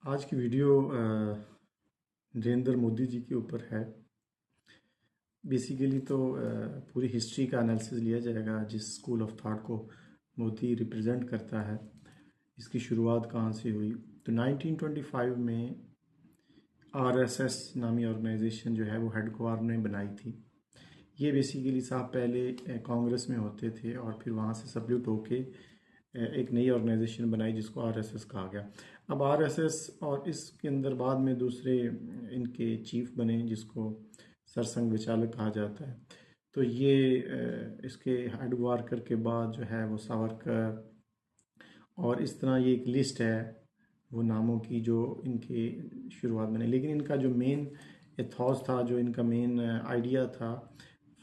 आज की वीडियो नरेंद्र मोदी जी के ऊपर है। बेसिकली तो पूरी हिस्ट्री का एनालिसिस लिया जाएगा जिस स्कूल ऑफ थॉट को मोदी रिप्रेजेंट करता है। इसकी शुरुआत कहाँ से हुई? तो 1925 में आरएसएस नामी ऑर्गेनाइजेशन जो है वो हेडक्वार्टर ने बनाई थी। ये बेसिकली साहब पहले कांग्रेस में होते थे और फिर वहाँ से सब्ल्यूट होके एक नई ऑर्गेनाइजेशन बनाई जिसको आरएसएस कहा गया। अब आरएसएस और इसके अंदर बाद में दूसरे इनके चीफ बने जिसको सरसंघ विचालक कहा जाता है। तो ये इसके हेडक्वार्टर के बाद जो है वो सावरकर और इस तरह ये एक लिस्ट है वो नामों की जो इनके शुरुआत बने। लेकिन इनका जो मेन एथॉस था, जो इनका मेन आइडिया था,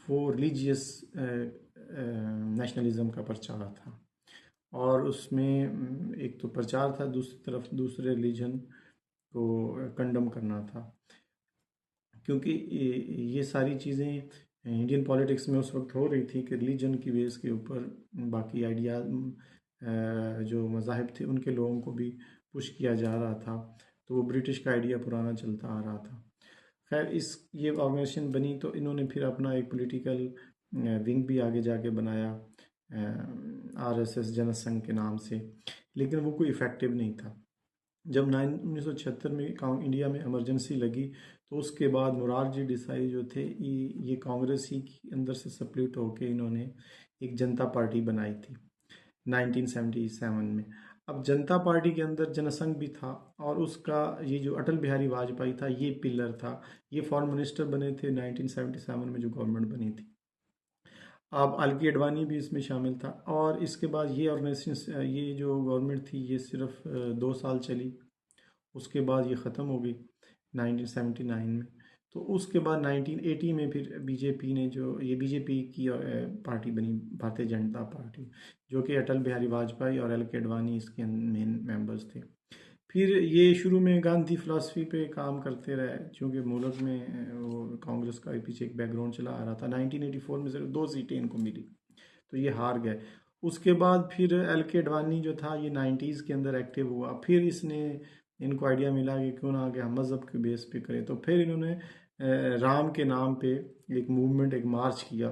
वो रिलीजियस नेशनलिज्म का प्रचार था। और उसमें एक तो प्रचार था, दूसरी तरफ दूसरे रिलीजन को कंडम करना था। क्योंकि ये सारी चीज़ें इंडियन पॉलिटिक्स में उस वक्त हो रही थी कि रिलीजन की बेस के ऊपर बाकी आइडिया जो मज़ाहिब थे उनके लोगों को भी पुश किया जा रहा था। तो वो ब्रिटिश का आइडिया पुराना चलता आ रहा था। खैर, ये ऑर्गेनाइजेशन बनी तो इन्होंने फिर अपना एक पॉलिटिकल विंग भी आगे जाके बनाया आरएसएस जनसंघ के नाम से, लेकिन वो कोई इफ़ेक्टिव नहीं था। जब 1976 में इंडिया में इमरजेंसी लगी तो उसके बाद मुरारजी देसाई जो थे ये कांग्रेस ही के अंदर से सप्लिट होके इन्होंने एक जनता पार्टी बनाई थी 1977 में। अब जनता पार्टी के अंदर जनसंघ भी था और उसका ये जो अटल बिहारी वाजपेयी था ये पिलर था। ये फॉरेन मिनिस्टर बने थे 1977 में जो गवर्नमेंट बनी थी। अब अलकी अडवाणी भी इसमें शामिल था। और इसके बाद ये ऑर्गेनाइजेशन, ये जो गवर्नमेंट थी ये सिर्फ 2 साल चली। उसके बाद ये ख़त्म हो गई 1979 में। तो उसके बाद 1980 में फिर बीजेपी ने जो ये बीजेपी की पार्टी बनी, भारतीय जनता पार्टी, जो कि अटल बिहारी वाजपेयी और एल के अडवाणी इसके मेन मेंबर्स थे। फिर ये शुरू में गांधी फिलॉसफी पे काम करते रहे क्योंकि मुल्क में वो कांग्रेस का पीछे एक बैकग्राउंड चला आ रहा था। 1984 में सिर्फ 2 सीटें इनको मिली तो ये हार गए। उसके बाद फिर एल के अडवाणी जो था ये 90s के अंदर एक्टिव हुआ। फिर इसने इनको आइडिया मिला कि क्यों ना आगे हम मज़हब के बेस पे करें। तो फिर इन्होंने राम के नाम पे एक मूवमेंट, एक मार्च किया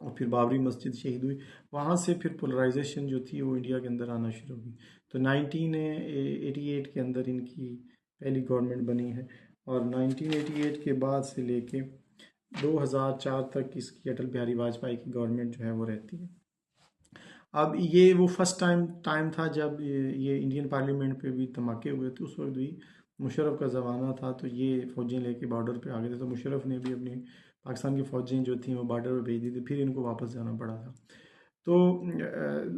और फिर बाबरी मस्जिद शहीद हुई। वहाँ से फिर पोलराइजेशन जो थी वो इंडिया के अंदर आना शुरू हुई। तो 1988 के अंदर इनकी पहली गवर्नमेंट बनी है और 1988 के बाद से लेके 2004 तक इसकी अटल बिहारी वाजपेयी की गवर्नमेंट जो है वो रहती है। अब ये वो फर्स्ट टाइम था जब ये इंडियन पार्लियामेंट पे भी धमाके हुए थे। उस वक्त भी मुशर्रफ का ज़माना था तो ये फ़ौजें लेके बॉर्डर पे आ गए थे। तो मुशर्रफ ने भी अपनी पाकिस्तान की फ़ौजें जो थी वो बॉर्डर पे भेज दी थी, फिर इनको वापस जाना पड़ा था। तो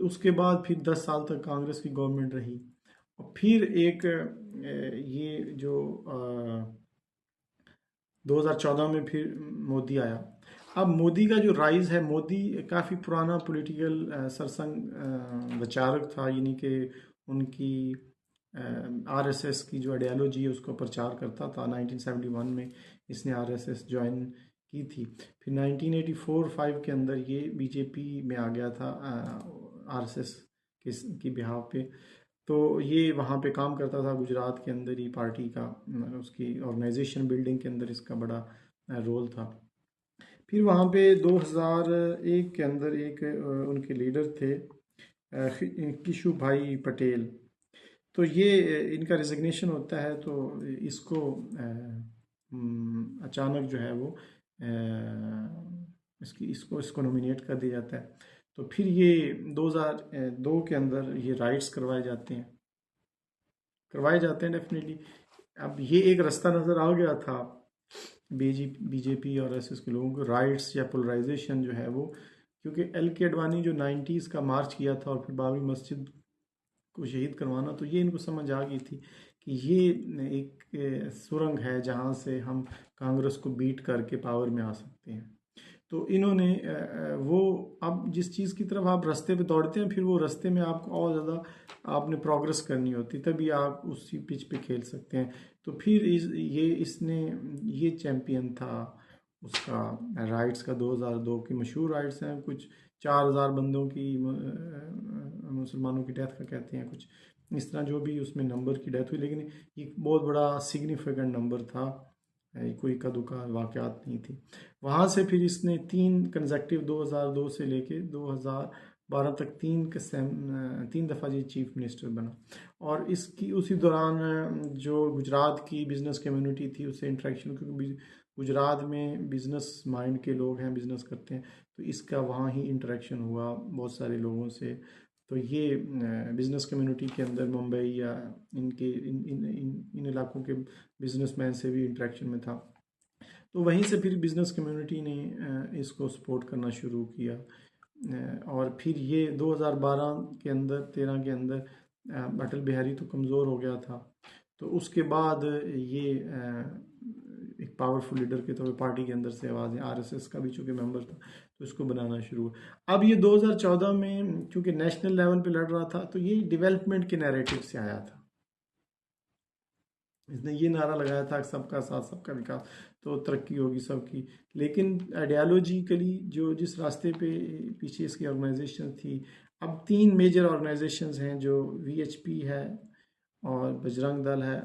उसके बाद फिर 10 साल तक कांग्रेस की गवर्नमेंट रही और फिर एक ये जो 2014 में फिर मोदी आया। अब मोदी का जो राइज है, मोदी काफ़ी पुराना पॉलिटिकल सरसंघ विचारक था, यानी कि उनकी आरएसएस की जो आइडियोलॉजी है उसको प्रचार करता था। 1971 में इसने आरएसएस ज्वाइन की थी। फिर 1984-5 के अंदर ये बीजेपी में आ गया था आरएसएस की बिहाफ पे। तो ये वहाँ पे काम करता था गुजरात के अंदर ही पार्टी का, उसकी ऑर्गेनाइजेशन बिल्डिंग के अंदर इसका बड़ा रोल था। फिर वहाँ पे 2001 के अंदर एक उनके लीडर थे किशु भाई पटेल। तो ये इनका रिजिग्नेशन होता है तो इसको अचानक जो है वो इसको नॉमिनेट कर दिया जाता है। तो फिर ये 2002 के अंदर ये राइट्स करवाए जाते हैं डेफिनेटली। अब ये एक रास्ता नज़र आ गया था बीजेपी और एसएस के लोगों को, राइट्स या पोलराइजेशन जो है वो, क्योंकि एल के अडवाणी जो 90s का मार्च किया था और फिर बाबरी मस्जिद को शहीद करवाना, तो ये इनको समझ आ गई थी कि ये एक सुरंग है जहाँ से हम कांग्रेस को बीट करके पावर में आ सकते हैं। तो इन्होंने वो, अब जिस चीज़ की तरफ आप रास्ते पे दौड़ते हैं फिर वो रास्ते में आपको और ज़्यादा आपने प्रोग्रेस करनी होती तभी आप उसी पिच पे खेल सकते हैं। तो फिर इसने ये चैम्पियन था उसका राइट्स का। 2002 की मशहूर राइट्स हैं, कुछ 4000 बंदों की मुसलमानों की डेथ का कहते हैं, कुछ इस तरह जो भी उसमें नंबर की डेथ हुई, लेकिन ये बहुत बड़ा सिग्निफिकेंट नंबर था, कोई इक्का दुक्का वाक़यात नहीं थी। वहाँ से फिर इसने 3 कंसेक्टिव 2002 से लेके 2012 तक 3 दफ़ा ये चीफ मिनिस्टर बना। और इसकी उसी दौरान जो गुजरात की बिज़नेस कम्युनिटी थी उससे इंटरेक्शन, क्योंकि गुजरात में बिज़नेस माइंड के लोग हैं, बिज़नेस करते हैं, तो इसका वहाँ ही इंटरेक्शन हुआ बहुत सारे लोगों से। तो ये बिज़नेस कम्युनिटी के अंदर मुंबई या इनके इन इन इन इन इलाकों के बिजनेसमैन से भी इंटरेक्शन में था। तो वहीं से फिर बिज़नेस कम्युनिटी ने इसको सपोर्ट करना शुरू किया। और फिर ये 2012 के अंदर 13 के अंदर अटल बिहारी तो कमज़ोर हो गया था, तो उसके बाद ये एक पावरफुल लीडर के तौर पर पार्टी के अंदर से आवाज़ें, आरएसएस का भी चूँकि मेंबर था तो इसको बनाना शुरू हुआ। अब ये 2014 में चूँकि नेशनल लेवल पे लड़ रहा था, तो ये डेवलपमेंट के नैरेटिव से आया था। इसने ये नारा लगाया था कि सबका साथ सबका विकास, तो तरक्की होगी सबकी। लेकिन आइडियालॉजिकली जो जिस रास्ते पे पीछे इसकी ऑर्गेनाइजेशन थी, अब 3 मेजर ऑर्गेनाइजेशंस हैं, जो वीएचपी है और बजरंग दल है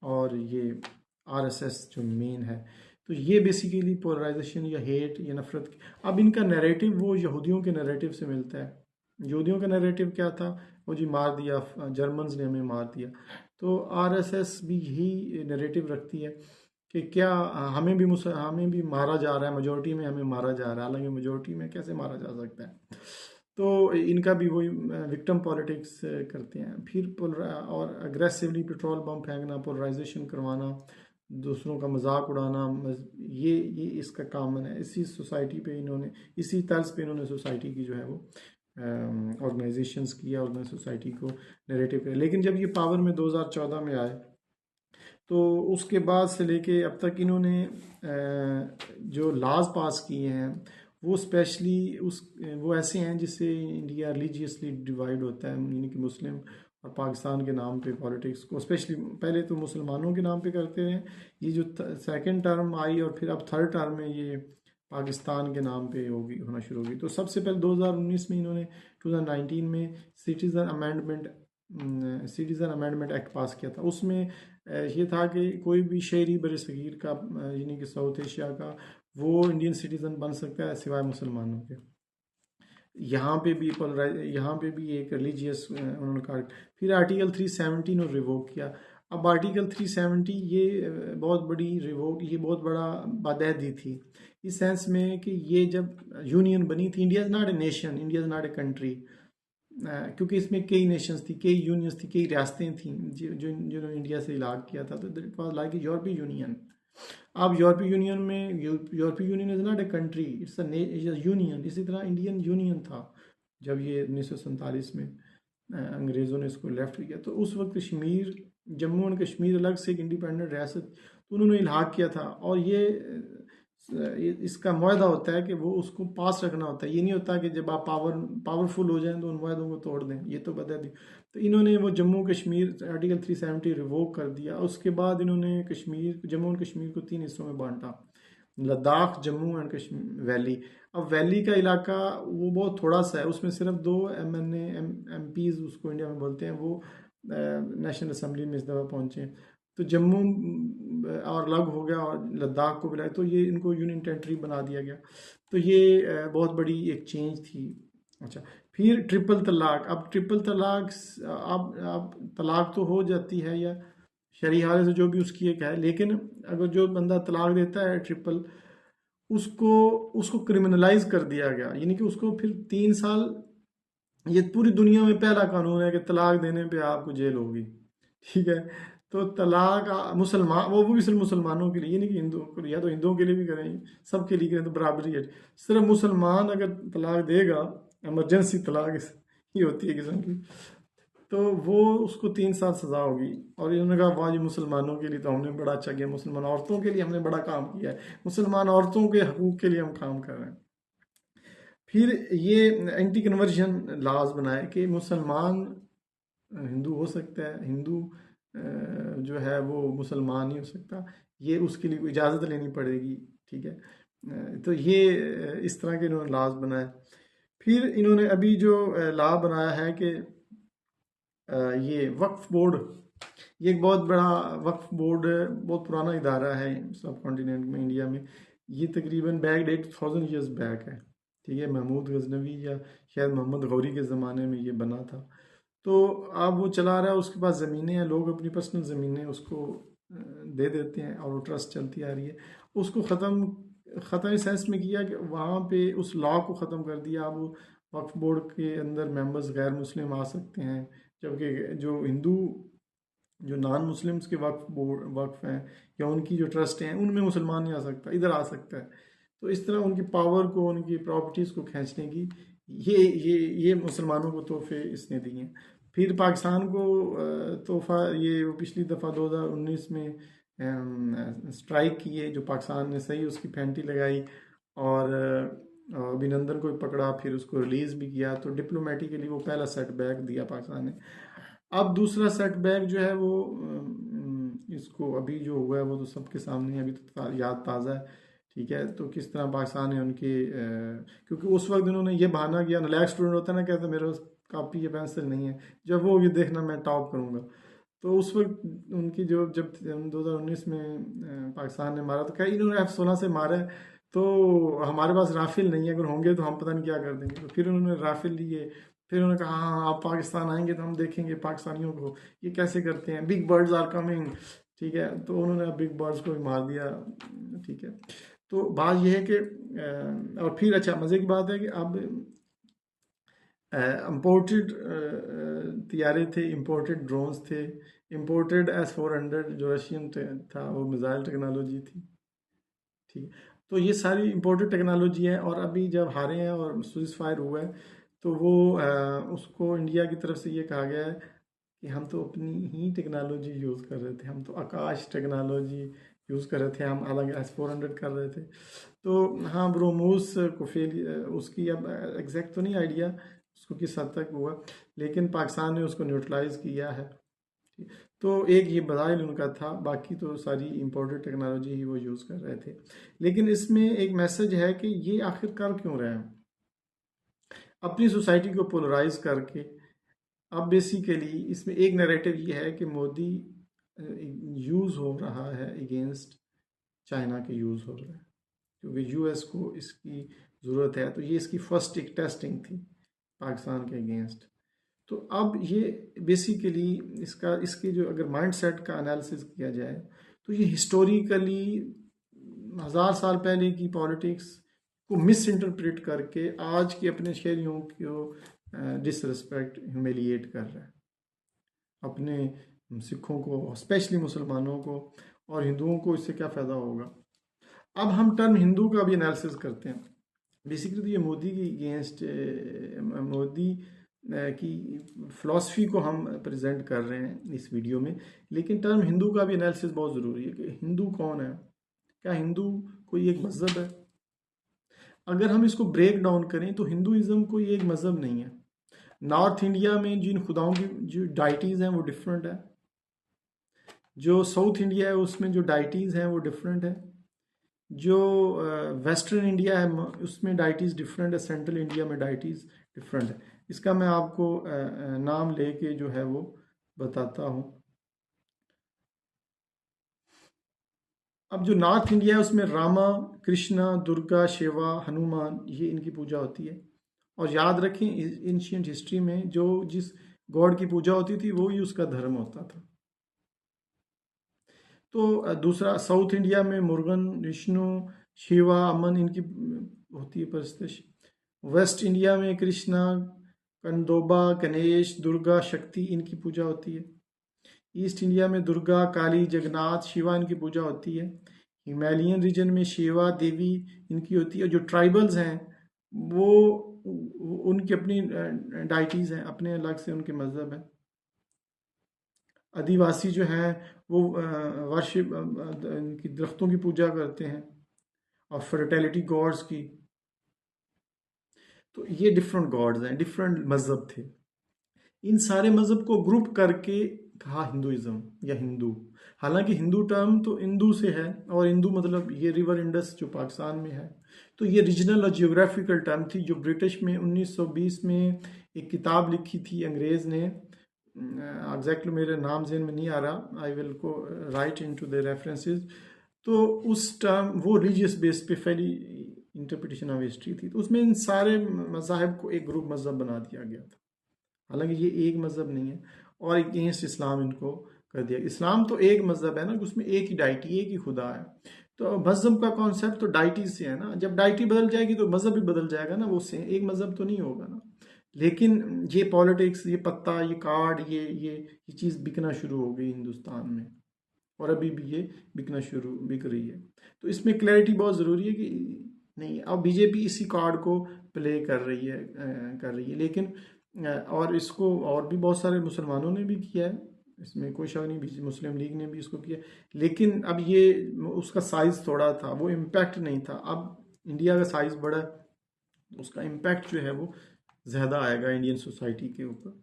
और ये आरएसएस जो मेन है। तो ये बेसिकली पोलराइजेशन या हेट या नफरत, अब इनका नैरेटिव वो यहूदियों के नैरेटिव से मिलता है। यहूदियों का नैरेटिव क्या था? वो जी मार दिया, जर्मन्स ने हमें मार दिया। तो आरएसएस भी यही नैरेटिव रखती है कि क्या हमें भी मारा जा रहा है, मेजोरिटी में हमें मारा जा रहा है, हालांकि मेजोरिटी में कैसे मारा जा सकता है। तो इनका भी वही विक्टिम पॉलिटिक्स करते हैं। फिर और अग्रेसिवली पेट्रोल बम फेंकना, पोलराइजेशन करवाना, दूसरों का मजाक उड़ाना, ये इसका कामन है। इसी सोसाइटी पे इन्होंने, इसी तर्ज पे इन्होंने सोसाइटी की जो है वो ऑर्गेनाइजेशंस किया, ऑर्गेनाइज सोसाइटी को नैरेटिव किया। लेकिन जब ये पावर में 2014 में आए, तो उसके बाद से लेके अब तक इन्होंने जो लॉज पास किए हैं वो स्पेशली वो ऐसे हैं जिससे इंडिया रिलीजियसली डिवाइड होता है, यानी कि मुस्लिम और पाकिस्तान के नाम पे पॉलिटिक्स को स्पेशली पहले तो मुसलमानों के नाम पे करते हैं। ये जो सेकंड टर्म आई और फिर अब थर्ड टर्म में ये पाकिस्तान के नाम पे होना शुरू होगी। तो सबसे पहले 2019 में इन्होंने 2019 में सिटीज़न अमेंडमेंट एक्ट पास किया था। उसमें ये था कि कोई भी शहरी बरसगीर का, यानी कि साउथ एशिया का, वो इंडियन सिटीज़न बन सकता है सिवाय मुसलमानों के। यहाँ पे भी एक रिलीजियस उन्होंने कहा। फिर आर्टिकल 370 ने रिवोक किया। अब आर्टिकल 370 ये बहुत बड़ी रिवोक, ये बहुत बड़ा बादहदी थी इस सेंस में कि ये जब यूनियन बनी थी, India is not a nation, India is not a country, क्योंकि इसमें कई नेशंस थी, कई यूनियंस थी, कई रियासतें थी जिन्होंने इंडिया से इलाक किया था। तो इट वाज लाइक यूरोपीय यूनियन। अब यूरोपीय यूनियन में, यूरोपीय union is not a country, it's a union. इसी तरह इंडियन यूनियन था जब ये 1947 में अंग्रेज़ों ने इसको लेफ्ट किया। तो उस वक्त कश्मीर, जम्मू एंड कश्मीर अलग से एक इंडिपेंडेंट रियासत, तो उन्होंने इल्हाक किया था। और ये इसका मुआहदा होता है कि वो उसको पास रखना होता है। ये नहीं होता कि जब आप पावरफुल हो जाएं तो उन मुआहदों को तोड़ दें, ये तो बता दी। तो इन्होंने वो जम्मू कश्मीर आर्टिकल 370 रिवोक कर दिया। उसके बाद इन्होंने जम्मू एंड कश्मीर को 3 हिस्सों में बांटा, लद्दाख, जम्मू एंड कश्मीर, वैली। अब वैली का इलाका वो बहुत थोड़ा सा है, उसमें सिर्फ 2 MNA उसको इंडिया में बोलते हैं, वो नेशनल असम्बली में इस दफ़ा पहुंचे। तो जम्मू और अलग हो गया और लद्दाख को भी लाए, तो ये इनको यूनियन टेरिटरी बना दिया गया। तो ये बहुत बड़ी एक चेंज थी। अच्छा, फिर ट्रिपल तलाक। अब ट्रिपल तलाक, अब तलाक तो हो जाती है या शरई हालत से जो भी उसकी एक है, लेकिन अगर जो बंदा तलाक देता है ट्रिपल, उसको उसको क्रिमिनलाइज कर दिया गया, यानी कि उसको फिर 3 साल, ये पूरी दुनिया में पहला कानून है कि तलाक देने पे आपको जेल होगी। ठीक है। तो तलाक मुसलमान, वो भी सिर्फ मुसलमानों के लिए, ये नहीं कि हिंदू, या तो हिंदुओं के लिए भी करें, सबके लिए करें, तो बराबरी है। सिर्फ मुसलमान अगर तलाक देगा, इमरजेंसी तलाक ही होती है किस्म की, तो वो उसको 3 साल सजा होगी। और इन्होंने कहा वाह जी, मुसलमानों के लिए तो हमने बड़ा अच्छा किया, मुसलमान औरतों के लिए हमने बड़ा काम किया है, मुसलमान औरतों के हकूक के लिए हम काम कर रहे हैं। फिर ये एंटी कन्वर्जन लॉज बनाए कि मुसलमान हिंदू हो सकता है, हिंदू जो है वो मुसलमान नहीं हो सकता, ये उसके लिए कोई इजाज़त लेनी पड़ेगी। ठीक है। तो ये इस तरह के इन्होंने लॉज बनाए। फिर इन्होंने अभी जो लॉ बनाया है कि ये वक्फ बोर्ड, ये एक बहुत बड़ा वक्फ बोर्ड है, बहुत पुराना इदारा है सब कॉन्टिनेंट में, इंडिया में। ये तकरीबन बैक 8000 ईयर्स बैक है, ठीक है। महमूद गजनवी या शायद मोहम्मद गौरी के ज़माने में ये बना था। तो अब वो चला रहा है, उसके पास ज़मीनें हैं, लोग अपनी पर्सनल ज़मीनें उसको दे देते हैं और वो ट्रस्ट चलती आ रही है। उसको ख़त्म इस सेंस में किया कि वहाँ पे उस लॉ को ख़त्म कर दिया। अब वक्फ बोर्ड के अंदर मेंबर्स गैर मुस्लिम आ सकते हैं, जबकि जो हिंदू, जो नॉन मुस्लिम्स के वक्फ हैं या उनकी जो ट्रस्ट हैं, उनमें मुसलमान नहीं आ सकता, इधर आ सकता है। तो इस तरह उनकी पावर को, उनकी प्रॉपर्टीज़ को खींचने की ये मुसलमानों को तोहफे इसने दिए हैं। फिर पाकिस्तान को तोहफा, ये वो पिछली दफ़ा 2019 में स्ट्राइक किए जो पाकिस्तान ने, सही उसकी फैंटी लगाई और अभिनंदन को भी पकड़ा, फिर उसको रिलीज़ भी किया। तो डिप्लोमेटिकली वो पहला सेटबैक दिया पाकिस्तान ने। अब दूसरा सेटबैक जो है वो इसको अभी जो हुआ है वो तो सबके सामने है, अभी तो याद ताज़ा है, ठीक है। तो किस तरह पाकिस्तान ने उनके क्योंकि उस वक्त उन्होंने ये बहाना किया, नलायक स्टूडेंट होता है ना, कहते मेरे पास कॉपी या पेंसिल नहीं है, जब वो ये देखना मैं टॉप करूँगा। तो उस वक्त उनकी जब 2019 में पाकिस्तान ने मारा तो कहा इन्होंने F-16 से मारा है, तो हमारे पास राफेल नहीं है, अगर होंगे तो हम पता नहीं क्या कर देंगे। तो फिर उन्होंने राफेल लिए, फिर उन्होंने कहा हाँ आप पाकिस्तान आएंगे तो हम देखेंगे पाकिस्तानियों को ये कैसे करते हैं, बिग बर्ड्स आर कमिंग, ठीक है। तो उन्होंने बिग बर्ड्स को भी मार दिया, ठीक है। तो बात यह है कि और फिर अच्छा मज़े की बात है कि अब इम्पोर्टेड तैयारे थे, इम्पोर्टेड ड्रोन्स थे, इम्पोर्टेड S-400 जो रशियन था, वो मिसाइल टेक्नोलॉजी थी, ठीक। तो ये सारी इम्पोर्टेड टेक्नोलॉजी है। और अभी जब हारे हैं और स्विच फायर हुआ है तो वो उसको इंडिया की तरफ से ये कहा गया है कि हम तो अपनी ही टेक्नोलॉजी यूज़ कर रहे थे, हम तो आकाश टेक्नोलॉजी यूज़ कर रहे थे, हम अलग S-400 कर रहे थे। तो हाँ ब्रोमोस को फेल, उसकी अब एग्जैक्ट तो नहीं आइडिया उसको किस हद तक हुआ, लेकिन पाकिस्तान ने उसको न्यूट्रलाइज किया है। तो एक ये बदाइल उनका था, बाकी तो सारी इम्पोर्टेड टेक्नोलॉजी ही वो यूज़ कर रहे थे। लेकिन इसमें एक मैसेज है कि ये आखिर कर क्यों रहे हैं, अपनी सोसाइटी को पोलराइज करके। अब बेसिकली इसमें एक नैरेटिव ये है कि मोदी यूज़ हो रहा है अगेंस्ट चाइना के, यूज़ हो रहा है क्योंकि यूएस को इसकी ज़रूरत है। तो ये इसकी फर्स्ट एक टेस्टिंग थी पाकिस्तान के अगेंस्ट। तो अब ये बेसिकली इसके जो अगर माइंड सेट का एनालिसिस किया जाए तो ये हिस्टोरिकली 1000 साल पहले की पॉलिटिक्स को मिस इंटरप्रेट करके आज के अपने शहरियों को डिसरिस्पेक्ट, ह्यूमिलिएट कर रहा है, अपने सिखों को, स्पेशली मुसलमानों को, और हिंदुओं को इससे क्या फ़ायदा होगा। अब हम टर्म हिंदू का भी एनालिसिस करते हैं। बेसिकली तो ये मोदी की अगेंस्ट, मोदी की फ़िलासफ़ी को हम प्रेजेंट कर रहे हैं इस वीडियो में, लेकिन टर्म हिंदू का भी एनालिसिस बहुत ज़रूरी है कि हिंदू कौन है, क्या हिंदू कोई एक मज़हब है। अगर हम इसको ब्रेक डाउन करें तो हिंदुज़म कोई एक मज़हब नहीं है। नॉर्थ इंडिया में जिन खुदाओं की जो डाइटीज़ हैं वो डिफरेंट है, जो साउथ इंडिया है उसमें जो डाइटीज़ हैं वो डिफरेंट है, जो वेस्टर्न इंडिया है उसमें डाइटीज़ डिफरेंट है, सेंट्रल इंडिया में डाइटीज़ डिफरेंट है। इसका मैं आपको नाम लेके जो है वो बताता हूँ। अब जो नॉर्थ इंडिया है उसमें रामा, कृष्णा, दुर्गा, शिवा, हनुमान, ये इनकी पूजा होती है। और याद रखें एंशिएंट हिस्ट्री में जो जिस गॉड की पूजा होती थी वो ही उसका धर्म होता था। तो दूसरा साउथ इंडिया में मुरुगन, विष्णु, शिवा, अमन इनकी होती है परस्तिश। वेस्ट इंडिया में कृष्णा, कंदोबा, गणेश, दुर्गा, शक्ति इनकी पूजा होती है। ईस्ट इंडिया में दुर्गा, काली, जगन्नाथ, शिवा इनकी पूजा होती है। हिमालयन रीजन में शिवा देवी इनकी होती है। जो ट्राइबल्स हैं वो उनकी अपनी डाइटीज़ हैं, अपने अलग से उनके मज़हब हैं। आदिवासी जो हैं वो वर्शिप इनकी दरख्तों की पूजा करते हैं और फर्टिलिटी गॉड्स की। तो ये डिफरेंट गॉड्स हैं, डिफरेंट मज़हब थे। इन सारे मज़हब को ग्रुप करके कहा हिंदुइज्म या हिंदू। हालांकि हिंदू टर्म तो इंदू से है, और इंदू मतलब ये रिवर इंडस जो पाकिस्तान में है। तो ये रीजनल और जियोग्राफिकल टर्म थी जो ब्रिटिश में 1920 में एक किताब लिखी थी अंग्रेज़ ने, एग्जैक्टली मेरे नाम जेन में नहीं आ रहा, I will go right into the references. तो उस टर्म वो रिलीजियस बेस पे फैली इंटरप्रिटेशन ऑफ हिस्ट्री थी, तो उसमें इन सारे मज़ाहिब को एक ग्रुप मज़हब बना दिया गया था। हालांकि ये एक मज़हब नहीं है, और अगेंस्ट इस्लाम इनको कर दिया। इस्लाम तो एक मज़हब है ना, उसमें एक ही डाइटी, एक ही खुदा है। तो मज़हब का कॉन्सेप्ट तो डाइटी से है ना, जब डाइटी बदल जाएगी तो मज़हब भी बदल जाएगा ना, वो से एक मज़हब तो नहीं होगा ना। लेकिन ये पॉलिटिक्स, ये पत्ता, ये कार्ड, ये चीज़ बिकना शुरू हो गई हिंदुस्तान में, और अभी भी ये बिक रही है। तो इसमें क्लैरिटी बहुत ज़रूरी है कि नहीं, अब बीजेपी इसी कार्ड को प्ले कर रही है। लेकिन और इसको और भी बहुत सारे मुसलमानों ने भी किया है, इसमें कोई शक नहीं, मुस्लिम लीग ने भी इसको किया। लेकिन अब ये उसका साइज़ थोड़ा था, वो इम्पैक्ट नहीं था। अब इंडिया का साइज़ बड़ा है, उसका इम्पैक्ट जो है वो ज़्यादा आएगा इंडियन सोसाइटी के ऊपर।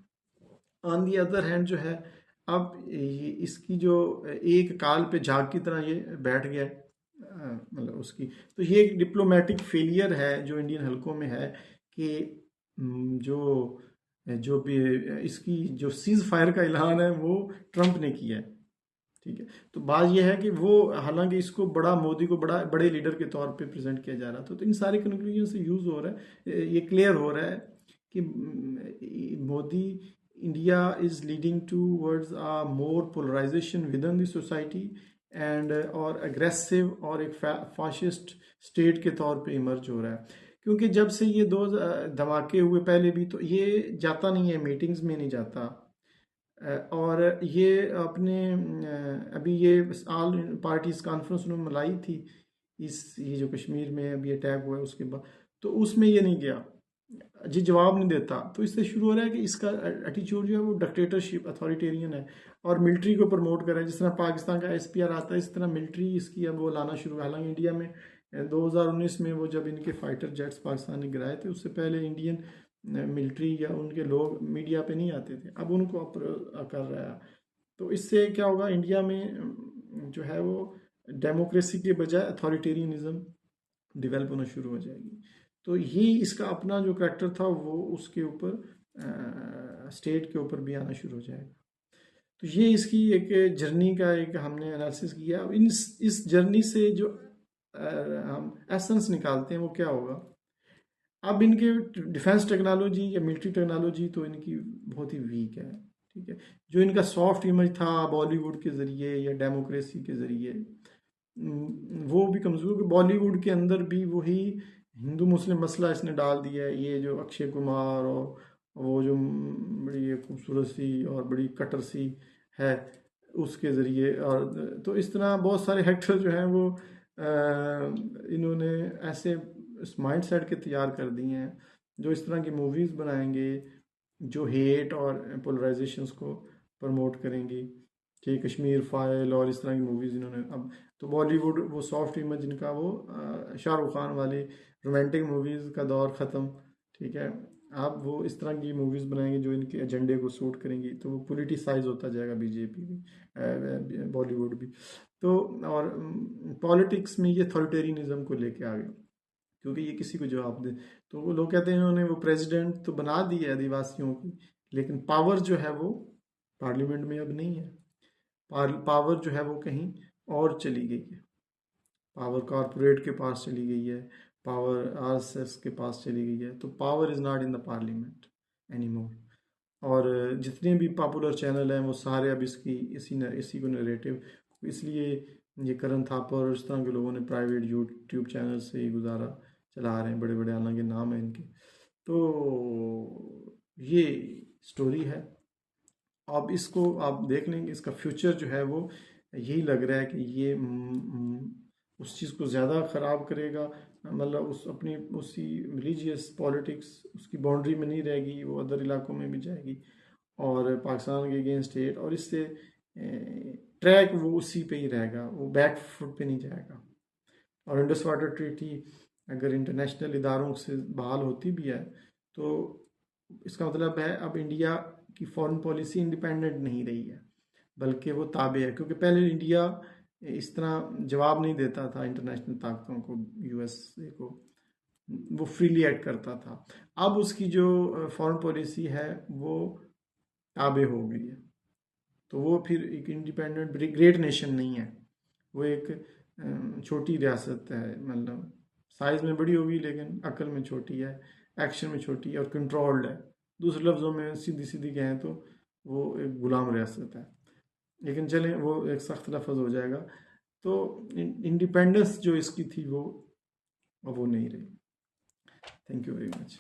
ऑन दी अदर हैंड जो है, अब इसकी जो एक काल पे झाग की तरह ये बैठ गया है, मतलब उसकी, तो ये एक डिप्लोमेटिक फेलियर है जो इंडियन हलकों में है, कि जो जो भी इसकी जो सीज फायर का ऐलान है वो ट्रंप ने किया है। ठीक है, तो बात यह है कि वो, हालांकि इसको बड़ा, मोदी को बड़े लीडर के तौर पे प्रेजेंट किया जा रहा था, तो इन सारे कंक्लूजन से यूज हो रहा है, ये क्लियर हो रहा है कि Modi, India is leading towards a more polarisation within the society, and और अग्रेसिव और एक फाशिस्ट स्टेट के तौर पे इमर्ज हो रहा है। क्योंकि जब से ये दो धमाके हुए, पहले भी तो ये जाता नहीं है, मीटिंग्स में नहीं जाता, और ये अपने अभी ये ऑल पार्टीज कॉन्फ्रेंस उन्होंने बुलाई थी, ये जो कश्मीर में अभी अटैक हुआ है उसके बाद, तो उसमें ये नहीं गया, जी जवाब नहीं देता। तो इससे शुरू हो रहा है कि इसका एटीट्यूड जो है वो डिक्टेटरशिप, अथॉरिटेरियन है, और मिलिट्री को प्रमोट कर रहा है। जिस तरह पाकिस्तान का एसपीआर आता है, इस तरह मिलिट्री इसकी अब वो लाना शुरू है। हालांकि इंडिया में 2019 में वो जब इनके फाइटर जेट्स पाकिस्तान ने गिराए थे, उससे पहले इंडियन मिलिट्री या उनके लोग मीडिया पे नहीं आते थे, अब उनको कर रहा है। तो इससे क्या होगा, इंडिया में जो है वो डेमोक्रेसी के बजाय अथॉरिटेरियनिज्म डेवलप होना शुरू हो जाएगी। तो ये इसका अपना जो करेक्टर था वो उसके ऊपर, स्टेट के ऊपर भी आना शुरू हो जाएगा। तो ये इसकी एक जर्नी का एक हमने एनालिसिस किया। अब इस जर्नी से जो हम एसेंस निकालते हैं वो क्या होगा। अब इनके डिफेंस टेक्नोलॉजी या मिलिट्री टेक्नोलॉजी तो इनकी बहुत ही वीक है। ठीक है, जो इनका सॉफ्ट इमेज था बॉलीवुड के ज़रिए या डेमोक्रेसी के ज़रिए, वो भी कमज़ोर। बॉलीवुड के अंदर भी वही हिंदू मुस्लिम मसला इसने डाल दिया है। ये जो अक्षय कुमार और वो जो बड़ी खूबसूरत सी और बड़ी कटर सी है उसके ज़रिए, और तो इस तरह बहुत सारे एक्टर जो हैं वो इन्होंने ऐसे माइंड सेट के तैयार कर दिए हैं जो इस तरह की मूवीज़ बनाएंगे जो हेट और पोलराइजेशंस को प्रमोट करेंगी। कि कश्मीर फाइल और इस तरह की मूवीज़ इन्होंने, अब तो बॉलीवुड वो सॉफ्ट इमेज इनका, वो शाहरुख खान वाली रोमांटिक मूवीज़ का दौर ख़त्म। ठीक है, अब वो इस तरह की मूवीज़ बनाएंगे जो इनके एजेंडे को सूट करेंगी, तो वो पोलिटिसाइज होता जाएगा बीजेपी भी, बॉलीवुड भी। तो और पॉलिटिक्स में ये अथॉरिटेरियनिज्म को लेके आ गया, क्योंकि ये किसी को जवाब दे। तो वो लोग कहते हैं इन्होंने वो प्रेसिडेंट तो बना दी है आदिवासियों की, लेकिन पावर जो है वो पार्लियामेंट में अब नहीं है। पावर जो है वो कहीं और चली गई है, पावर कॉरपोरेट के पास चली गई है, पावर आरएसएस के पास चली गई है। तो power is not in the parliament any more. और जितने भी पॉपुलर चैनल हैं वो सारे अब इसी को नरेटिव, इसलिए ये करण थापर और इस तरह के लोगों ने प्राइवेट यूट्यूब चैनल से ही गुजारा चला रहे हैं, बड़े बड़े हालांकि नाम है इनके। तो ये स्टोरी है। अब इसको आप देख लेंगे, इसका फ्यूचर जो है वो यही लग रहा है कि ये उस चीज़ को ज़्यादा ख़राब करेगा। मतलब उस अपनी उसी रिलीजियस पॉलिटिक्स उसकी बाउंड्री में नहीं रहेगी, वो अदर इलाकों में भी जाएगी और पाकिस्तान के अगेंस्ट स्टेट, और इससे ट्रैक वो उसी पे ही रहेगा, वो बैक फुट पे नहीं जाएगा। और इंडस वाटर ट्रीटी अगर इंटरनेशनल इदारों से बहाल होती भी है तो इसका मतलब है अब इंडिया की फॉरेन पॉलिसी इंडिपेंडेंट नहीं रही है, बल्कि वो ताबे है। क्योंकि पहले इंडिया इस तरह जवाब नहीं देता था इंटरनेशनल ताकतों को, यूएसए को, वो फ्रीली एक्ट करता था। अब उसकी जो फॉरेन पॉलिसी है वो ताबे हो गई है। तो वो फिर एक इंडिपेंडेंट ग्रेट नेशन नहीं है, वो एक छोटी रियासत है, मतलब साइज में बड़ी होगी लेकिन अक्ल में छोटी है, एक्शन में छोटी है और कंट्रोल्ड है। दूसरे लफ्ज़ों में सीधी सीधी कहें तो वो एक गुलाम रियासत है। लेकिन चलें वो एक सख्त लफ्ज़ हो जाएगा। तो इंडिपेंडेंस जो इसकी थी वो अब वो नहीं रही। Thank you very much.